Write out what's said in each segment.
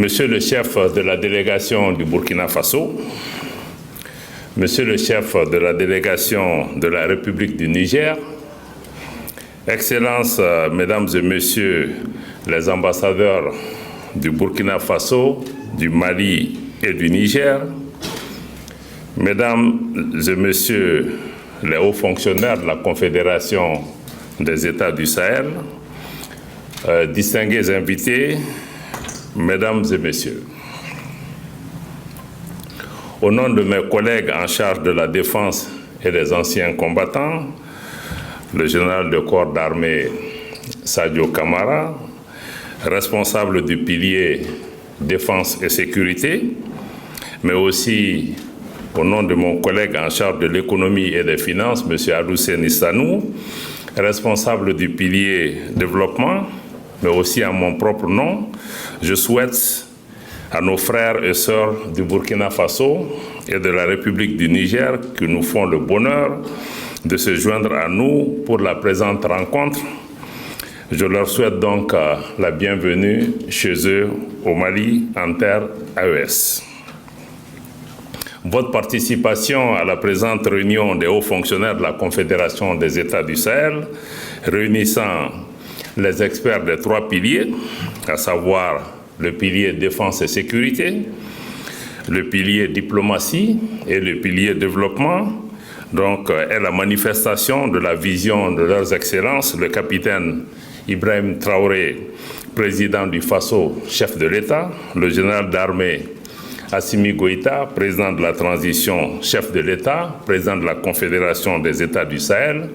Monsieur le chef de la délégation du Burkina Faso, Monsieur le chef de la délégation de la République du Niger, Excellences, Mesdames et Messieurs les ambassadeurs du Burkina Faso, du Mali et du Niger, Mesdames et Messieurs les hauts fonctionnaires de la Confédération des États du Sahel, distingués invités, Mesdames et Messieurs, au nom de mes collègues en charge de la défense et des anciens combattants, le général de corps d'armée Sadio Kamara, responsable du pilier défense et sécurité, mais aussi au nom de mon collègue en charge de l'économie et des finances, M. Adoussé Nissanou, responsable du pilier développement, mais aussi à mon propre nom, je souhaite à nos frères et sœurs du Burkina Faso et de la République du Niger qui nous font le bonheur de se joindre à nous pour la présente rencontre. Je leur souhaite donc la bienvenue chez eux au Mali en terre AES. Votre participation à la présente réunion des hauts fonctionnaires de la Confédération des États du Sahel, réunissant les experts des trois piliers, à savoir le pilier défense et sécurité, le pilier diplomatie et le pilier développement, donc est la manifestation de la vision de leurs excellences, le capitaine Ibrahim Traoré, président du Faso, chef de l'État, le général d'armée Assimi Goïta, président de la transition, chef de l'État, président de la Confédération des États du Sahel,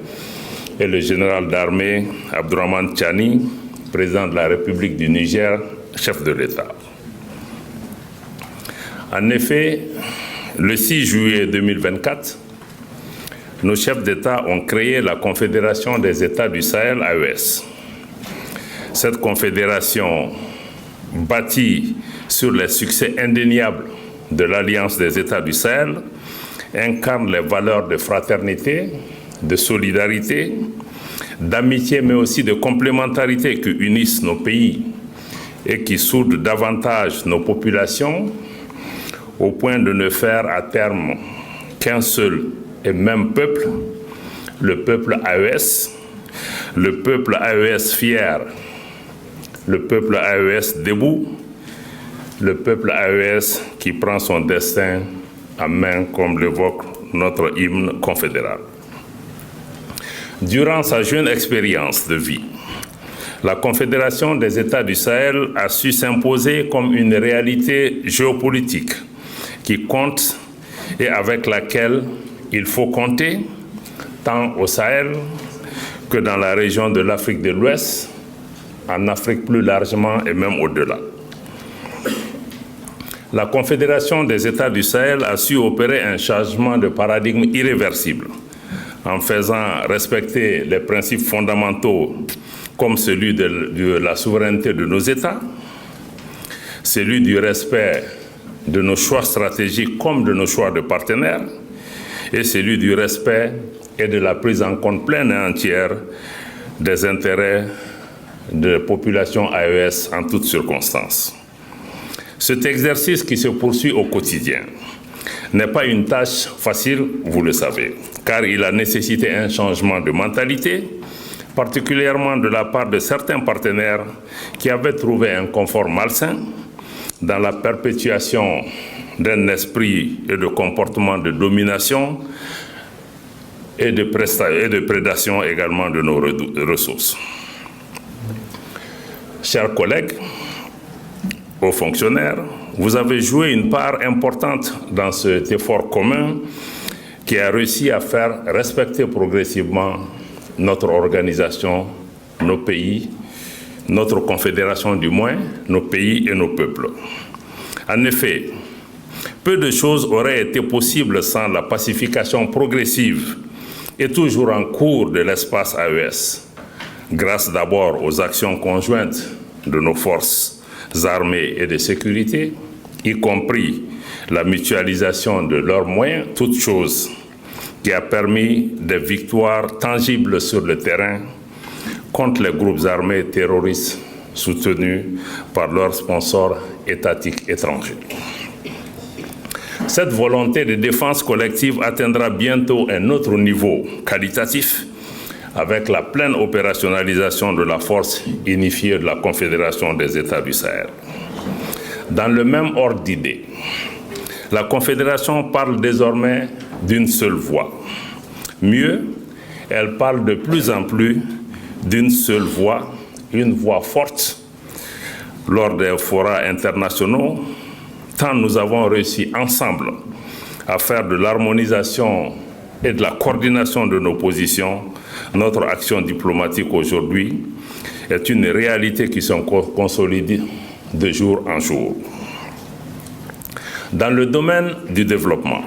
et le général d'armée Abdourahmane Tchani, président de la République du Niger, chef de l'État. En effet, le 6 juillet 2024, nos chefs d'État ont créé la Confédération des États du Sahel, AES. Cette confédération, bâtie sur les succès indéniables de l'Alliance des États du Sahel, incarne les valeurs de fraternité, de solidarité, d'amitié, mais aussi de complémentarité qui unissent nos pays et qui soudent davantage nos populations au point de ne faire à terme qu'un seul et même peuple, le peuple AES, le peuple AES fier, le peuple AES debout, le peuple AES qui prend son destin en main comme l'évoque notre hymne confédéral. Durant sa jeune expérience de vie, la Confédération des États du Sahel a su s'imposer comme une réalité géopolitique qui compte et avec laquelle il faut compter, tant au Sahel que dans la région de l'Afrique de l'Ouest, en Afrique plus largement et même au-delà. La Confédération des États du Sahel a su opérer un changement de paradigme irréversible en faisant respecter les principes fondamentaux comme celui de la souveraineté de nos États, celui du respect de nos choix stratégiques comme de nos choix de partenaires, et celui du respect et de la prise en compte pleine et entière des intérêts de la population AES en toutes circonstances. Cet exercice qui se poursuit au quotidien n'est pas une tâche facile, vous le savez, car il a nécessité un changement de mentalité, particulièrement de la part de certains partenaires qui avaient trouvé un confort malsain dans la perpétuation d'un esprit et de comportement de domination et de prédation également de nos ressources. Chers collègues, hauts fonctionnaires, vous avez joué une part importante dans cet effort commun qui a réussi à faire respecter progressivement notre organisation, nos pays, notre confédération du moins, nos pays et nos peuples. En effet, peu de choses auraient été possibles sans la pacification progressive et toujours en cours de l'espace AES, grâce d'abord aux actions conjointes de nos forces armées et de sécurité, y compris la mutualisation de leurs moyens, toute chose qui a permis des victoires tangibles sur le terrain contre les groupes armés terroristes soutenus par leurs sponsors étatiques étrangers. Cette volonté de défense collective atteindra bientôt un autre niveau qualitatif avec la pleine opérationnalisation de la force unifiée de la Confédération des États du Sahel. Dans le même ordre d'idées, la Confédération parle désormais d'une seule voix. Mieux, elle parle de plus en plus d'une seule voix, une voix forte. Lors des forats internationaux, tant nous avons réussi ensemble à faire de l'harmonisation et de la coordination de nos positions, notre action diplomatique aujourd'hui est une réalité qui se consolide de jour en jour. Dans le domaine du développement,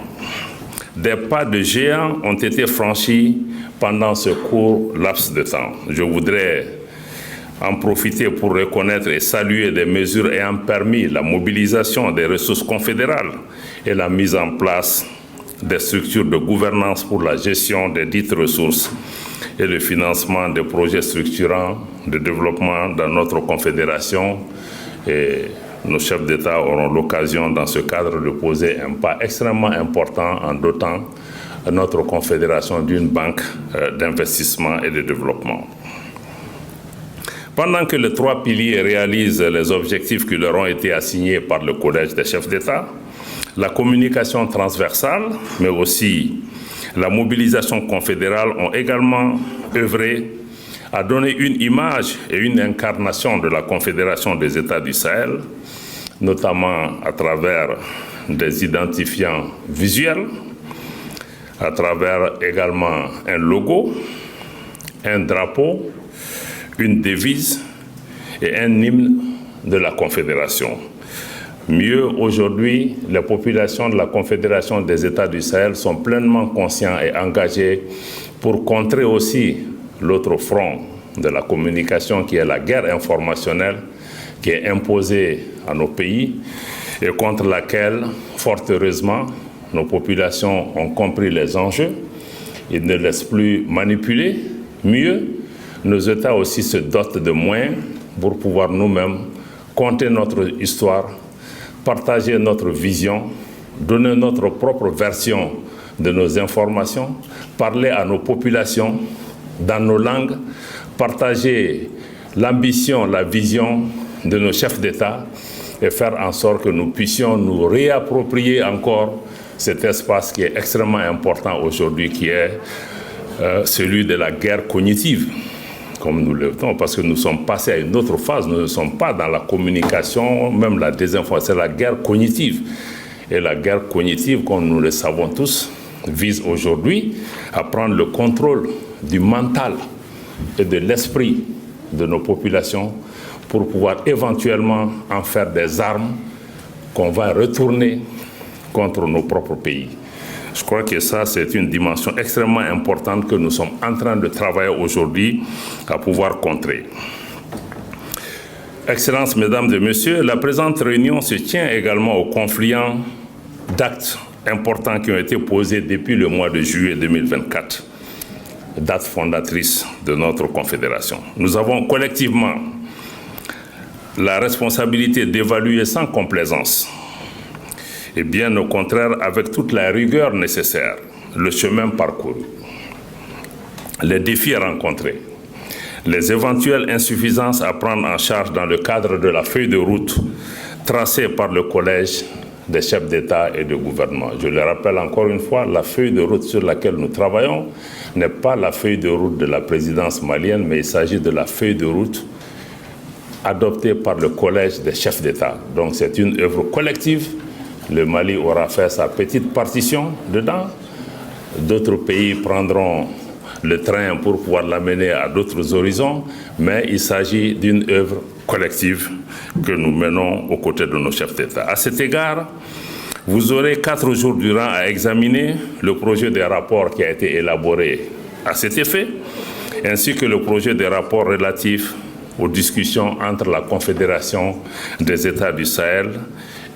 des pas de géant ont été franchis pendant ce court laps de temps. Je voudrais en profiter pour reconnaître et saluer des mesures ayant permis la mobilisation des ressources confédérales et la mise en place des structures de gouvernance pour la gestion des dites ressources et le financement des projets structurants de développement dans notre confédération. Et nos chefs d'État auront l'occasion dans ce cadre de poser un pas extrêmement important en dotant notre confédération d'une banque d'investissement et de développement. Pendant que les trois piliers réalisent les objectifs qui leur ont été assignés par le Collège des chefs d'État, la communication transversale, mais aussi la mobilisation confédérale ont également œuvré à donner une image et une incarnation de la Confédération des États du Sahel, notamment à travers des identifiants visuels, à travers également un logo, un drapeau, une devise et un hymne de la Confédération. Mieux, aujourd'hui, les populations de la Confédération des États du Sahel sont pleinement conscients et engagés pour contrer aussi l'autre front de la communication qui est la guerre informationnelle qui est imposée à nos pays et contre laquelle, fort heureusement, nos populations ont compris les enjeux. Ils ne laissent plus manipuler. Mieux, nos États aussi se dotent de moyens pour pouvoir nous-mêmes conter notre histoire, partager notre vision, donner notre propre version de nos informations, parler à nos populations dans nos langues, partager l'ambition, la vision de nos chefs d'État et faire en sorte que nous puissions nous réapproprier encore cet espace qui est extrêmement important aujourd'hui, qui est celui de la guerre cognitive, comme nous le disons, parce que nous sommes passés à une autre phase. Nous ne sommes pas dans la communication, même la désinformation, c'est la guerre cognitive. Et la guerre cognitive, comme nous le savons tous, vise aujourd'hui à prendre le contrôle du mental et de l'esprit de nos populations pour pouvoir éventuellement en faire des armes qu'on va retourner contre nos propres pays. Je crois que ça, c'est une dimension extrêmement importante que nous sommes en train de travailler aujourd'hui à pouvoir contrer. Excellences, Mesdames et Messieurs, la présente réunion se tient également au confluent d'actes importants qui ont été posés depuis le mois de juillet 2024, date fondatrice de notre Confédération. Nous avons collectivement la responsabilité d'évaluer sans complaisance et bien au contraire avec toute la rigueur nécessaire le chemin parcouru, les défis rencontrés, les éventuelles insuffisances à prendre en charge dans le cadre de la feuille de route tracée par le Collège des chefs d'État et de gouvernement. Je le rappelle encore une fois, la feuille de route sur laquelle nous travaillons n'est pas la feuille de route de la présidence malienne, mais il s'agit de la feuille de route adoptée par le Collège des chefs d'État. Donc c'est une œuvre collective. Le Mali aura fait sa petite partition dedans. D'autres pays prendront le train pour pouvoir l'amener à d'autres horizons, mais il s'agit d'une œuvre collective que nous menons aux côtés de nos chefs d'État. À cet égard, vous aurez 4 jours durant à examiner le projet de rapport qui a été élaboré à cet effet, ainsi que le projet de rapport relatif aux discussions entre la Confédération des États du Sahel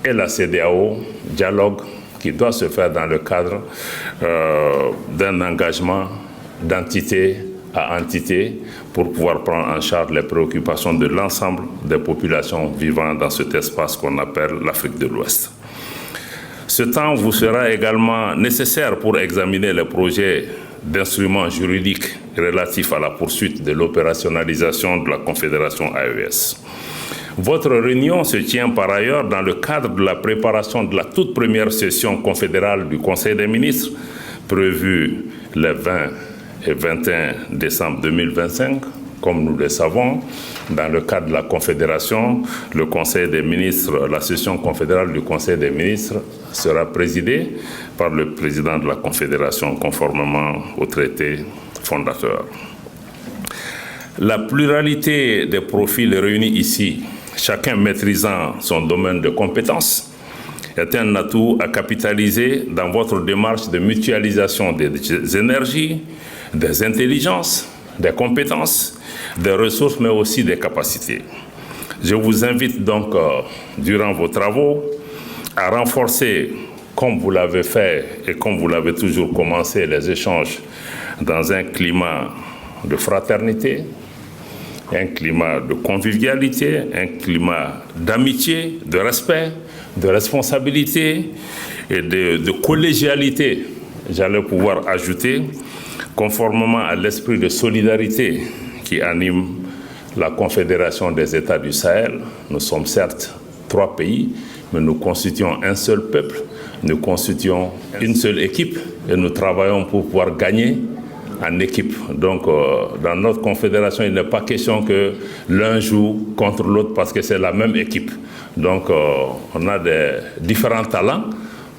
et la CEDEAO, dialogue qui doit se faire dans le cadre d'un engagement d'entité à entité pour pouvoir prendre en charge les préoccupations de l'ensemble des populations vivant dans cet espace qu'on appelle l'Afrique de l'Ouest. Ce temps vous sera également nécessaire pour examiner les projets d'instruments juridiques relatifs à la poursuite de l'opérationnalisation de la Confédération AES. Votre réunion se tient par ailleurs dans le cadre de la préparation de la toute première session confédérale du Conseil des ministres, prévue les 20 et 21 décembre 2025. Comme nous le savons, dans le cadre de la Confédération, le Conseil des ministres, la session confédérale du Conseil des ministres sera présidée par le président de la Confédération conformément au traité fondateur. La pluralité des profils réunis ici, chacun maîtrisant son domaine de compétences, est un atout à capitaliser dans votre démarche de mutualisation des énergies, des intelligences, des compétences, des ressources, mais aussi des capacités. Je vous invite donc, durant vos travaux, à renforcer, comme vous l'avez fait et comme vous l'avez toujours commencé, les échanges dans un climat de fraternité, un climat de convivialité, un climat d'amitié, de respect, de responsabilité et de collégialité, j'allais pouvoir ajouter, conformément à l'esprit de solidarité qui anime la Confédération des États du Sahel. Nous sommes certes 3 pays, mais nous constituons un seul peuple, nous constituons une seule équipe et nous travaillons pour pouvoir gagner en équipe. Donc, dans notre confédération, il n'est pas question que l'un joue contre l'autre parce que c'est la même équipe. Donc, on a des différents talents,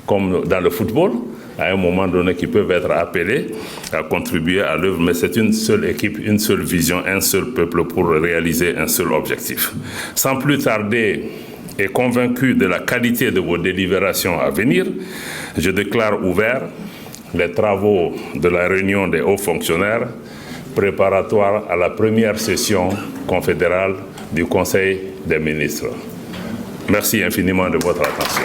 comme dans le football, à un moment donné, qui peuvent être appelés à contribuer à l'œuvre, mais c'est une seule équipe, une seule vision, un seul peuple pour réaliser un seul objectif. Sans plus tarder, et convaincu de la qualité de vos délibérations à venir, je déclare ouverts les travaux de la réunion des hauts fonctionnaires préparatoires à la première session confédérale du Conseil des ministres. Merci infiniment de votre attention.